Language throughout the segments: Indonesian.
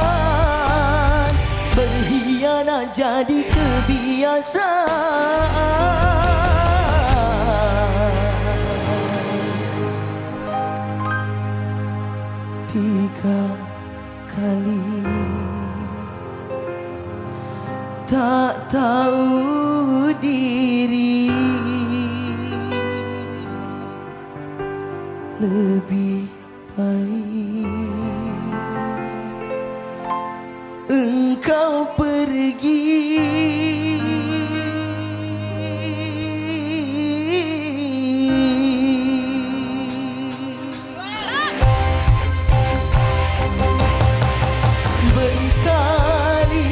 laluan, berkhianat jadi kebiasaan. 3 kali tak tahu diri, lebih baik engkau pergi.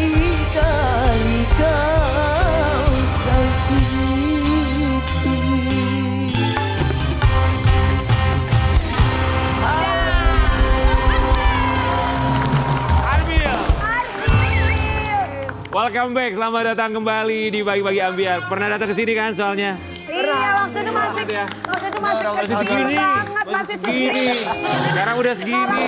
Berkali-kali kau sakiti. Welcome back, selamat datang kembali di Pagi-Pagi Ambiar. Pernah datang ke sini kan soalnya? Iya, waktu itu masih Masih segini, banget, masih segini. Sekarang udah segini.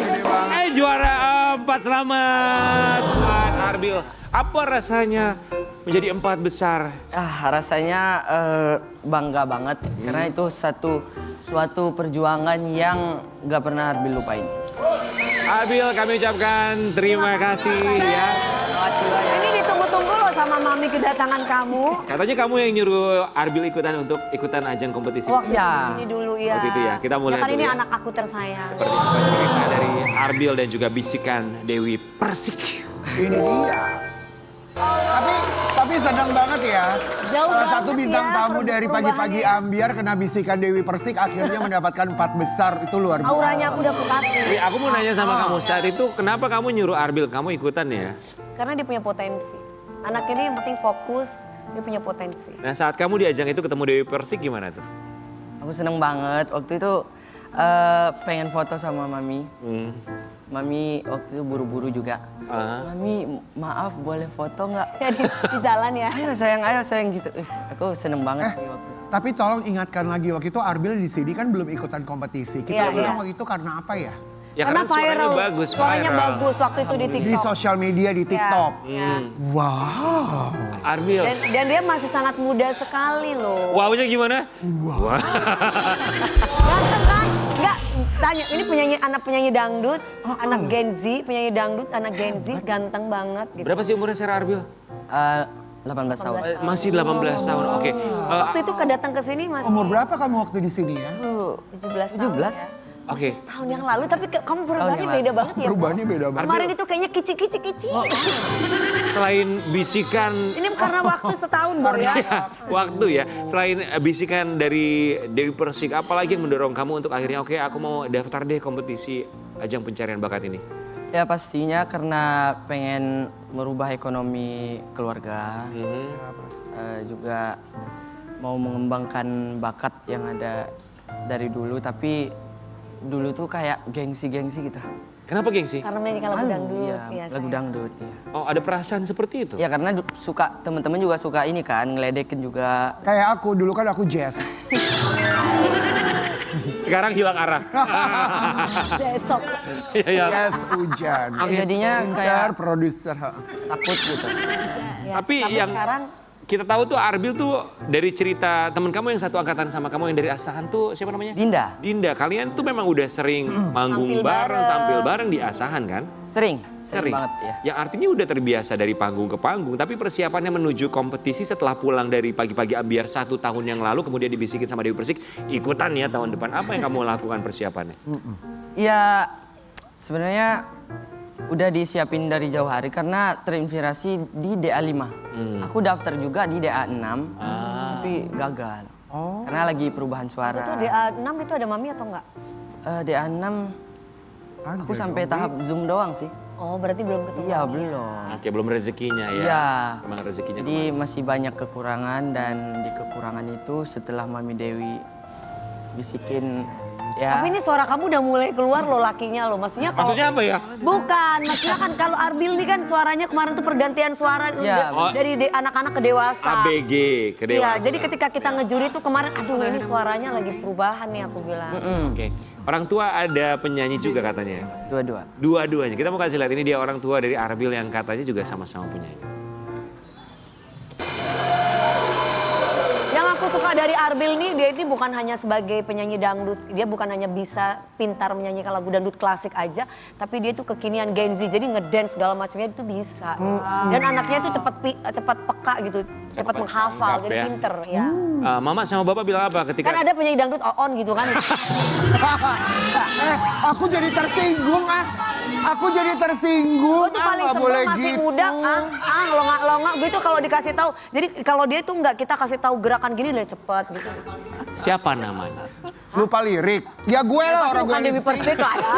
Juara 4, selamat buat Arbil. Apa rasanya menjadi 4 besar? Rasanya bangga banget karena itu suatu perjuangan yang gak pernah Arbil lupain. Arbil, kami ucapkan terima kasih ya. Ini ditunggu-tunggu loh sama Mami kedatangan kamu. Katanya kamu yang nyuruh Arbil ikutan ajang kompetisi. Waktu Ya. di sini dulu ya. Waktu itu ya, kita mulai kan dulu ini ya. anak aku tersayang. Seperti itu cerita dari Arbil dan juga bisikan Dewi Persik. Ini dia. Tapi senang banget ya. Jauh Salah satu banget bintang ya, tamu dari Pagi-Pagi perubahannya. Ambiar kena bisikan Dewi Persik akhirnya mendapatkan 4 besar. Itu luar biasa. Auranya aku udah kasih. Aku mau nanya sama kamu, saat itu kenapa kamu nyuruh Arbil kamu ikutan ya? Karena dia punya potensi. Anak ini yang penting fokus, dia punya potensi. Nah saat kamu di ajang itu ketemu Dewi Persik gimana tuh? Aku seneng banget waktu itu pengen foto sama Mami. Mami waktu itu buru-buru juga. Mami maaf boleh foto nggak? Di jalan ya. Ayo sayang gitu. Aku seneng banget sih waktu itu. Tapi tolong ingatkan lagi waktu itu Arbil di sini kan belum ikutan kompetisi. Iya, Kita bilang iya. waktu itu karena apa ya? Ya Karena suaranya viral. bagus, Suaranya viral. bagus waktu itu di Di TikTok. sosial media di TikTok. Ya. Wow. Arbil, Dan dia masih sangat muda sekali loh. wow-nya gimana? Wow. Ganteng kan? Enggak, tanya. Ini anak penyanyi dangdut, anak Gen Z, penyanyi dangdut, anak Gen Z, ganteng banget gitu. Berapa sih umurnya Sarah Arbil? 18 tahun. Masih 18 tahun, oke. Waktu itu kedatang ke sini masih Umur berapa kamu waktu di sini ya? 17 tahun 17? ya. Oke. Tahun yang lalu, tapi kamu perubahannya yang beda lalu. banget ya. Perubahannya beda banget. Kemarin itu kayaknya kici-kici. Selain bisikan, Ini karena waktu setahun baru ya. waktu ya, selain bisikan dari Dewi Persik, apalagi yang mendorong kamu untuk akhirnya oke, aku mau daftar deh kompetisi ajang pencarian bakat ini? Ya pastinya karena pengen merubah ekonomi keluarga. Juga mau mengembangkan bakat yang ada dari dulu, tapi dulu tuh kayak gengsi-gengsi gitu. Kenapa gengsi? Karena menyanyikan lagu dangdut. Iya, Iya, lagu sayang. dangdut. Iya. Oh ada perasaan seperti itu? Ya karena suka temen-temen juga suka ini kan, ngeledekin juga. Kayak aku, dulu kan aku jazz. Sekarang hilang arah. Besok. Iya. Jazz hujan. Jadinya Pintar, kayak produser. takut gitu. Ya, Tapi yang sekarang kita tahu tuh Arbil tuh dari cerita temen kamu yang satu angkatan sama kamu yang dari Asahan tuh siapa namanya? Dinda, Dinda. Kalian tuh memang udah sering manggung Tampil bareng, bareng. tampil bareng di Asahan kan? sering banget ya. Yang artinya udah terbiasa dari panggung ke panggung. Tapi persiapannya menuju kompetisi setelah pulang dari Pagi-Pagi Ambiar 1 tahun yang lalu. Kemudian dibisikin sama Dewi Persik, ikutan ya tahun depan. Apa yang kamu lakukan persiapannya? Ya sebenarnya udah disiapin dari jauh hari karena terinspirasi di DA5. Aku daftar juga di DA6, tapi gagal. Karena lagi perubahan suara. itu DA6 itu ada Mami atau enggak? DA6 aku sampai tahap Zoom doang sih. Oh, berarti belum ketemu. Iya belum. Oke, belum rezekinya ya. Iya. Memang rezekinya Jadi masih banyak kekurangan dan di kekurangan itu setelah Mami Dewi bisikin Ya. Tapi ini suara kamu udah mulai keluar loh lakinya loh. Maksudnya kalau... Maksudnya apa ya? Bukan, maksudnya kan kalau Arbil nih kan suaranya kemarin tuh pergantian suara Ya. dari anak-anak ke dewasa. ABG ke dewasa. Iya, jadi ketika kita ngejuri tuh kemarin, aduh ini suaranya lagi perubahan nih aku bilang. Oke. Orang tua ada penyanyi juga katanya. Dua-dua. Dua-duanya. Kita mau kasih lihat ini dia orang tua dari Arbil yang katanya juga sama-sama penyanyi. Yang aku suka dari Arbil nih, dia ini bukan hanya sebagai penyanyi dangdut, dia bukan hanya bisa pintar menyanyikan lagu dangdut klasik aja, tapi dia tuh kekinian Gen Z, jadi ngedance segala macamnya itu bisa. Dan anaknya tuh cepat peka gitu, cepat menghafal, tangkap jadi ya. pinter ya. Mama sama bapak bilang apa ketika... Kan ada penyanyi dangdut on gitu kan. Aku jadi tersinggung ah. Aku jadi tersinggung. Gue tuh paling nggak sebel boleh masih gitu. muda, ngelongak-longak gitu kalau dikasih tahu. Jadi kalau dia tuh nggak kita kasih tahu gerakan gini udah cepet gitu. Siapa namanya? Lupa lirik. Ya gue lah orang gue Bukan Dewi Persik lah ya.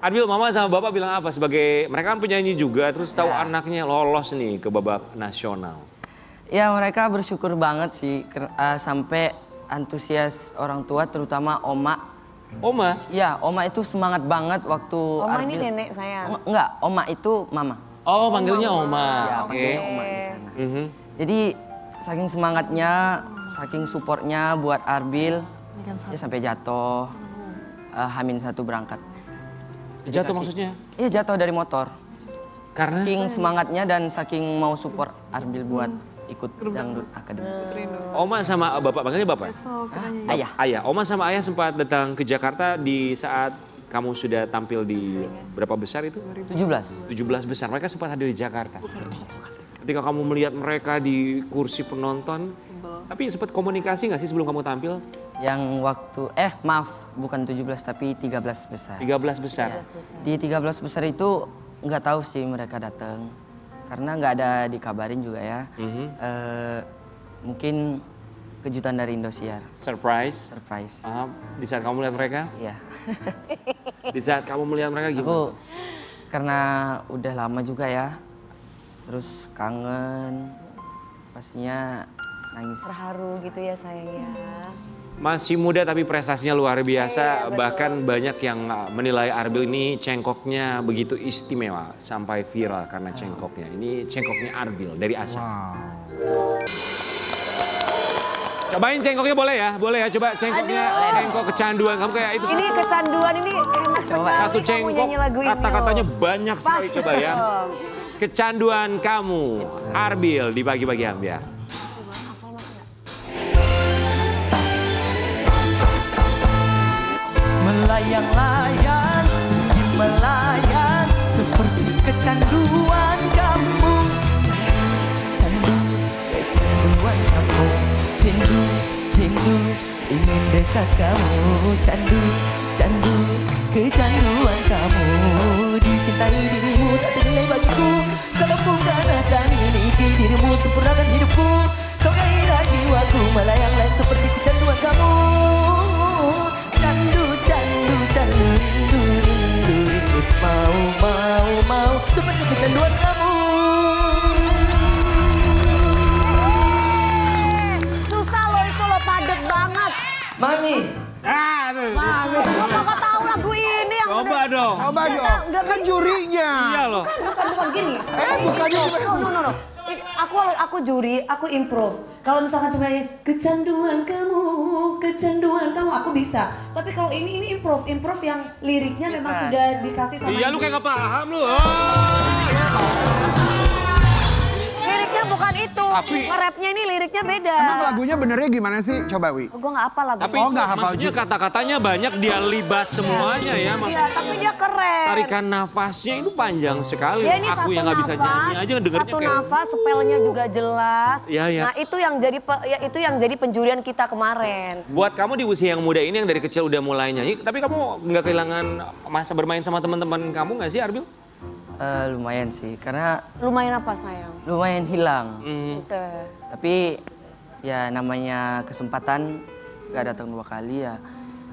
Arbil, mama sama bapak bilang apa? Sebagai mereka kan penyanyi juga, terus tahu anaknya lolos nih ke babak nasional. Ya mereka bersyukur banget sih sampai antusias orang tua terutama Oma. Oma? Ya Oma itu semangat banget waktu Oma ini Arbil- nenek saya. Enggak, Oma itu mama. Oh, panggilnya Oma. Ya, Oke. panggilnya Oma di sana. Mhm. Jadi saking semangatnya, saking supportnya buat Arbil, dia sampai jatuh, H-1 berangkat. Jatuh maksudnya? Iya jatuh dari motor. Karena? Saking semangatnya dan saking mau support Arbil buat ikut dangdut akademi. Oma sama bapak, panggilnya bapak? Ayah. Ayah. Oma sama ayah sempat datang ke Jakarta di saat kamu sudah tampil di berapa besar itu? 17. 17 besar. Mereka sempat hadir di Jakarta. Ketika kamu melihat mereka di kursi penonton, tapi sempat komunikasi nggak sih sebelum kamu tampil? Yang waktu, maaf, bukan 17 tapi 13 besar. 13 besar. Di 13 besar itu nggak tahu sih mereka datang. Karena nggak ada dikabarin juga ya. Mungkin kejutan dari Indosiar. Surprise. Surprise. Di saat kamu melihat mereka? Iya. Di saat kamu melihat mereka gimana? Aku karena udah lama juga ya. Terus kangen. Pastinya nangis. Terharu gitu ya sayangnya. Masih muda tapi prestasinya luar biasa. Bahkan banyak yang menilai Arbil ini cengkoknya begitu istimewa. Sampai viral karena cengkoknya. Ini cengkoknya Arbil dari Asa. Cobain cengkoknya boleh ya? Boleh ya coba cengkoknya. Cengkok kecanduan. Kamu kayak itu. Ini kecanduan ini enak sekali Satu kamu cengkok nyanyi lagu ini. kata-katanya loh. banyak sekali. Pas Coba ya. dong. Kecanduan kamu Arbil di pagi-pagi Ambiar. Melayang-layang di melayang seperti kecanduan kamu. Candu, kecanduan kamu. Rindu, rindu ingin dekat kamu. Candu, candu, kecanduan kamu. Dicintai dirimu tak ternilai bagiku. Kalau bukan rasa miliki dirimu sempurnakan hidupku. Kau gairah jiwaku melayang-layang seperti kecanduan kamu. Candu, candu, candu, rindu, rindu, rindu. Mau, mau, mau seperti kecanduan kamu. Susah loh itu loh, padet banget. Mami, Kok tahu lagu ini yang Coba dong. Coba Nggak, dong. nggak Kan bisa. jurinya. Iya loh. bukan gini. Bukan ini. No. Aku juri, aku improve. Kalau misalkan cuma nyanyi, kecanduan kamu, aku bisa. Tapi kalau ini improve yang liriknya memang sudah dikasih sama. Iya lu kayak gak paham lu. Liriknya bukan itu. Tapi- Nge-rapnya ini liriknya beda. Emang lagunya benernya gimana sih? Coba Wi. Gue gak apa lagu. Tapi Oh, itu nggak hafal maksudnya juga. kata-katanya banyak dia libas semuanya ya. Iya, Maksudnya tapi dia keren. tarikan nafasnya itu panjang sekali. Dia ini Aku satu yang gak bisa nafas, nyanyi aja dengernya satu kayak... nafas, spellnya juga jelas. Iya, iya. Nah itu yang jadi penjurian kita kemarin. Buat kamu di usia yang muda ini yang dari kecil udah mulai nyanyi, tapi kamu nggak kehilangan masa bermain sama teman-teman kamu nggak sih Arbil? Lumayan sih, karena Lumayan apa sayang? lumayan hilang. Gitu. Tapi ya namanya kesempatan gak datang 2 kali ya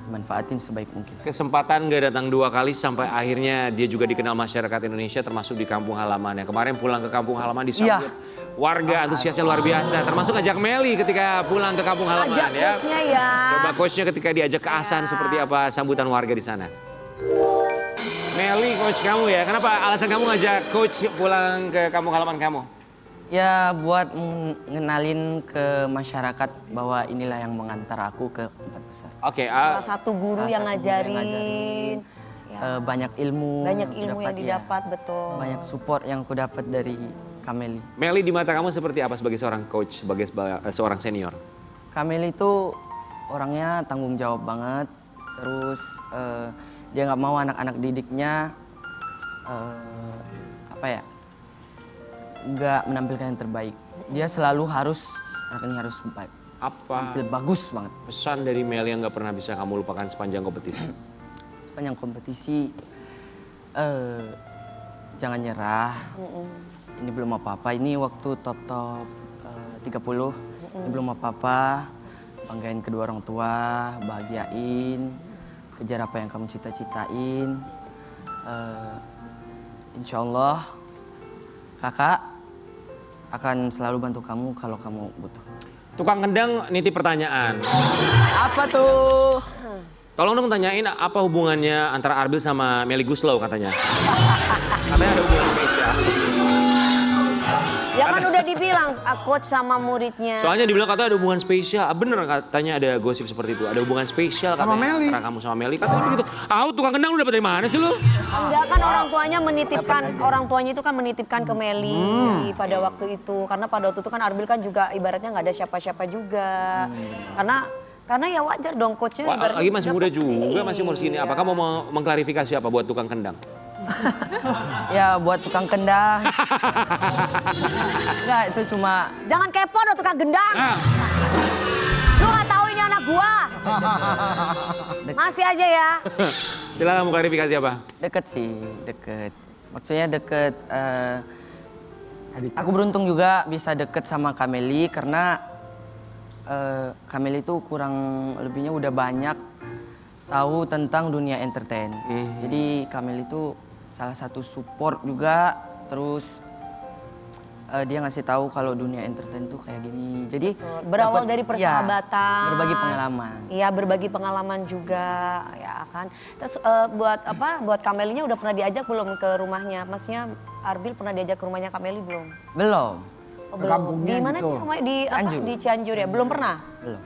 manfaatin sebaik mungkin. Kesempatan gak datang 2 kali sampai akhirnya dia juga dikenal masyarakat Indonesia termasuk di kampung halamannya. Kemarin pulang ke kampung halaman disambut warga antusiasnya luar biasa. Termasuk ajak Meli ketika pulang ke kampung halaman Ajak ya. coachnya ya. Coba coachnya ketika diajak ke Asan seperti apa sambutan warga di sana. Meli, coach kamu ya. Kenapa alasan kamu ngajak coach pulang ke kampung halaman kamu? Ya buat ngenalin ke masyarakat bahwa inilah yang mengantar aku ke empat besar. Oke, Salah satu guru Salah yang satu ngajarin. Ya. Banyak ilmu. Banyak ilmu yang ya. didapat, betul. Banyak support yang aku dapat dari Kameli. Meli di mata kamu seperti apa sebagai seorang coach, sebagai seorang senior? Kameli itu orangnya tanggung jawab banget. Terus dia nggak mau anak-anak didiknya nggak menampilkan yang terbaik. Dia selalu harus anaknya harus baik. Apa Tampil bagus banget. pesan dari Meli yang nggak pernah bisa kamu lupakan sepanjang kompetisi? Sepanjang kompetisi jangan nyerah. Ini belum apa-apa. Ini waktu top 30. Ini belum apa-apa. Banggain kedua orang tua, bahagiain, kejar apa yang kamu cita-citain. Insya Allah kakak akan selalu bantu kamu kalau kamu butuh. Tukang kendang nitip pertanyaan. Apa tuh? Tolong dong tanyain apa hubungannya antara Arbil sama Meli Guslow katanya. Katanya ada hubungan spesial. Ya kan udah dibilang coach sama muridnya. Soalnya dibilang katanya ada hubungan spesial. Bener katanya ada gosip seperti itu. Ada hubungan spesial Sama katanya. Meli. Antara kamu sama Meli. Katanya begitu. Tahu tukang kendang lu dapet dari mana sih lu? Enggak kan orang tuanya menitipkan, orang tuanya itu kan menitipkan ke Meli pada waktu itu. Karena pada waktu itu kan Arbil kan juga ibaratnya nggak ada siapa-siapa juga. Karena ya wajar dong coachnya. Wah, ibaratnya lagi masih muda dapet- juga, masih umur segini. Iya. Apakah mau mengklarifikasi apa buat tukang kendang? Ya buat tukang kendang. Enggak, itu cuma Jangan kepo dong tukang gendang. Ah, Lu nggak tahu ini anak gua. Masih aja ya. silakan mau klarifikasi apa? deket sih, deket. Maksudnya deket. Aku beruntung juga bisa deket sama Kameli karena Kameli itu kurang lebihnya udah banyak tahu tentang dunia entertain. Jadi Kameli itu salah satu support juga. Terus dia ngasih tahu kalau dunia entertain tuh kayak gini. Jadi Berawal dapet- dari ya, persahabatan. berbagi pengalaman. Iya, berbagi pengalaman juga, ya kan. Terus buat Kamelinya udah pernah diajak belum ke rumahnya? Maksudnya Arbil pernah diajak ke rumahnya Kameli belum? Belum, Oh, Ke belum. kampungnya Di mana gitu. sih rumahnya? Cianjur. Di Cianjur ya? Belum pernah? belum.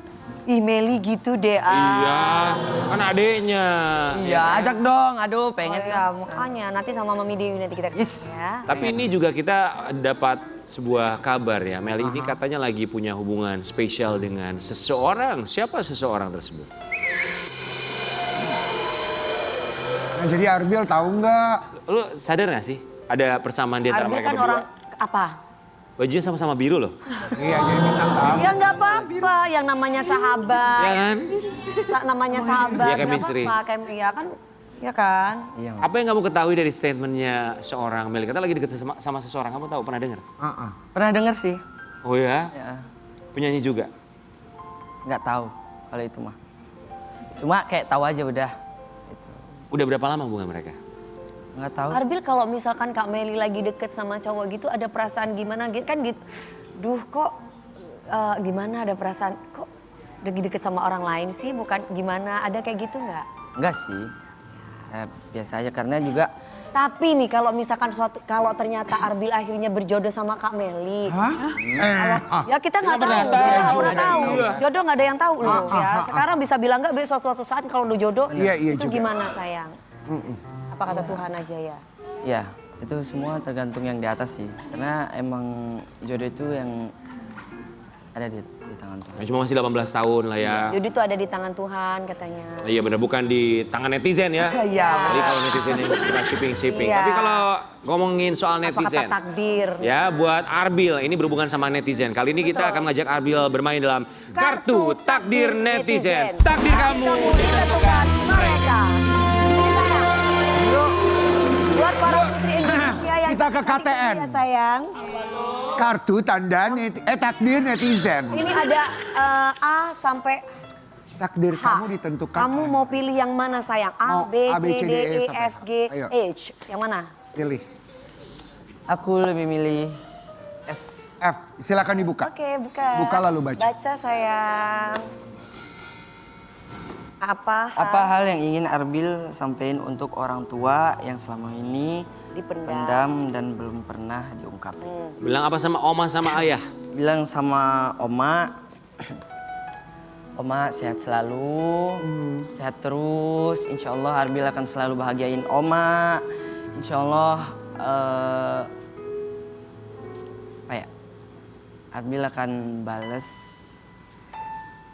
Ih, Meli gitu deh. Iya, kan adeknya. Iya, ajak dong. Aduh, Oh pengen. ya, makanya nanti sama Mami Dewi nanti kita Yes. kesana ya. Tapi ini juga kita dapat sebuah kabar ya. Meli ini katanya lagi punya hubungan spesial dengan seseorang. Siapa seseorang tersebut? Nah, jadi Arbil tahu nggak? Lu sadar gak sih? Ada persamaan di antara Arbil mereka kan berdua? orang apa? Bajunya sama-sama biru loh. Iya, jadi bintang tamu. Ya nggak apa-apa, yang namanya sahabat. Ya kan? Namanya sahabat. Iya, nggak chemistry. apa-apa, ya kan? Ya kan? Iya. Apa yang kamu ketahui dari statementnya seorang Meli? Kata lagi deket sama seseorang, kamu tahu? Pernah dengar? Pernah denger sih? Oh ya? Ya, Penyanyi juga? nggak tahu kalau itu mah. Cuma kayak tahu aja udah. Udah berapa lama hubungan mereka? Nggak tahu. Arbil kalau misalkan Kak Meli lagi deket sama cowok gitu ada perasaan gimana gitu kan gitu. Duh kok gimana ada perasaan kok lagi deket sama orang lain sih bukan gimana ada kayak gitu nggak? Enggak sih. Biasa aja karena juga Tapi nih kalau misalkan kalau ternyata Arbil akhirnya berjodoh sama Kak Meli. Hah? Ya kita nggak tahu, kita nggak pernah tahu. Jodoh nggak ada yang tahu loh ya. Sekarang bisa bilang nggak besok suatu saat kalau udah jodoh Iya, iya itu juga. gimana sayang? Apa kata Tuhan aja ya? ya itu semua tergantung yang di atas sih. Karena emang jodoh itu yang ada di tangan Tuhan. Ya, cuma masih 18 tahun lah ya. Jodoh itu ada di tangan Tuhan katanya. Iya benar, bukan di tangan netizen ya. Iya. Jadi kalau netizen yang suka shipping. Iya. Tapi kalau ngomongin soal Apa kata netizen. takdir? Ya, buat Arbil ini berhubungan sama netizen. Kali ini kita akan mengajak Arbil bermain dalam Kartu Takdir Netizen. Takdir kamu ditentukan mereka. Ini sayang. Yuk, Buat para putri Indonesia yang kita ke KTN. ya sayang. kartu tanda takdir netizen. Ini ada A sampai Takdir H. kamu ditentukan. Kamu oleh- mau pilih yang mana sayang? Mau A, B, C, D, E, sampai F, G, Ayo. H. Yang mana? Pilih. Aku lebih milih F. F, silakan dibuka. Oke, buka. Buka lalu baca. Baca sayang. Apa hal yang ingin Arbil sampaikan untuk orang tua yang selama ini Dipendam. pendam dan belum pernah diungkapkan? Bilang apa sama oma sama ayah? Bilang sama Oma, Oma sehat selalu, sehat terus. Insya Allah Arbil akan selalu bahagiain Oma. Insya Allah apa ya? Arbil akan bales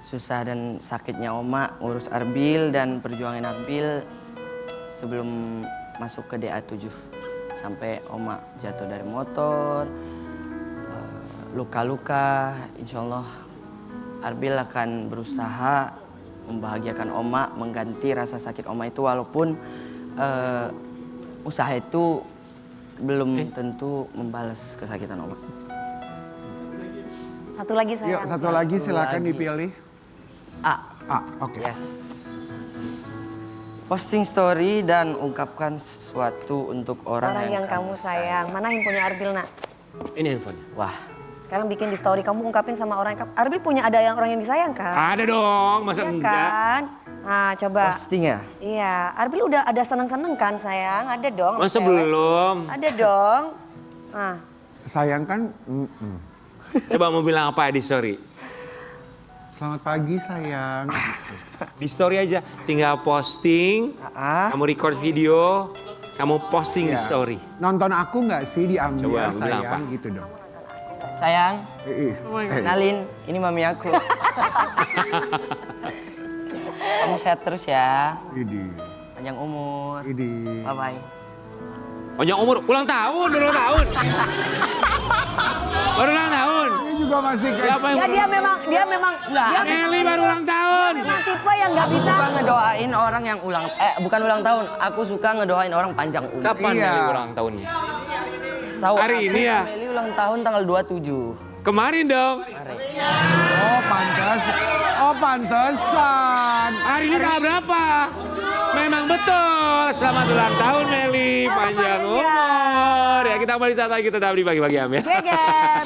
susah dan sakitnya Oma, ngurus Arbil dan perjuangan Arbil sebelum masuk ke DA 7. Sampai Oma jatuh dari motor, luka-luka, insya Allah Arbil akan berusaha membahagiakan Oma, mengganti rasa sakit Oma itu walaupun usaha itu belum tentu membalas kesakitan Oma. Satu lagi sayang. Yuk, satu lagi silakan lagi. dipilih. A. A, oke. Yes. Posting story dan ungkapkan sesuatu untuk orang Yang kamu sayang. Mana handphonenya Arbil, nak? Ini handphonenya. Wah, Sekarang bikin di story kamu ungkapin sama orang yang Arbil punya ada yang orang yang disayang kan? Ada dong, masa Iya enggak? kan? Nah, coba. posting ya? Iya, Arbil udah ada seneng-seneng kan sayang? Ada dong. Masa cewek. belum? Ada dong. Nah, Sayang kan? Coba mau bilang apa di story? Selamat pagi sayang. Gitu. Di story aja, tinggal posting, kamu record video, kamu posting di Iya. story. Nonton aku nggak sih di Coba, Ambiar bilang sayang apa? gitu dong. Sayang, Eh. kenalin, ini mami aku. Kamu sehat terus ya, Idi, panjang umur. idi. Bye-bye. Panjang umur, ulang tahun, ulang tahun. Baru ulang tahun. Ini juga masih kayak Siapa yang ya dia memang Nelly baru ulang tahun. memang tipe yang nggak Aku bisa. suka ngedoain orang yang bukan ulang tahun. Aku suka ngedoain orang panjang umur. Kapan Iya. Nelly ulang tahunnya? Tahu Hari aku, ini ya? Meli ulang tahun tanggal 27. Kemarin dong. Oh pantas. Oh pantesan. Hari ini tanggal berapa? Memang betul. Selamat ulang tahun Nelly, panjang umur. Ya kita kembali saat lagi tetap di pagi-pagi Am ya. Geger.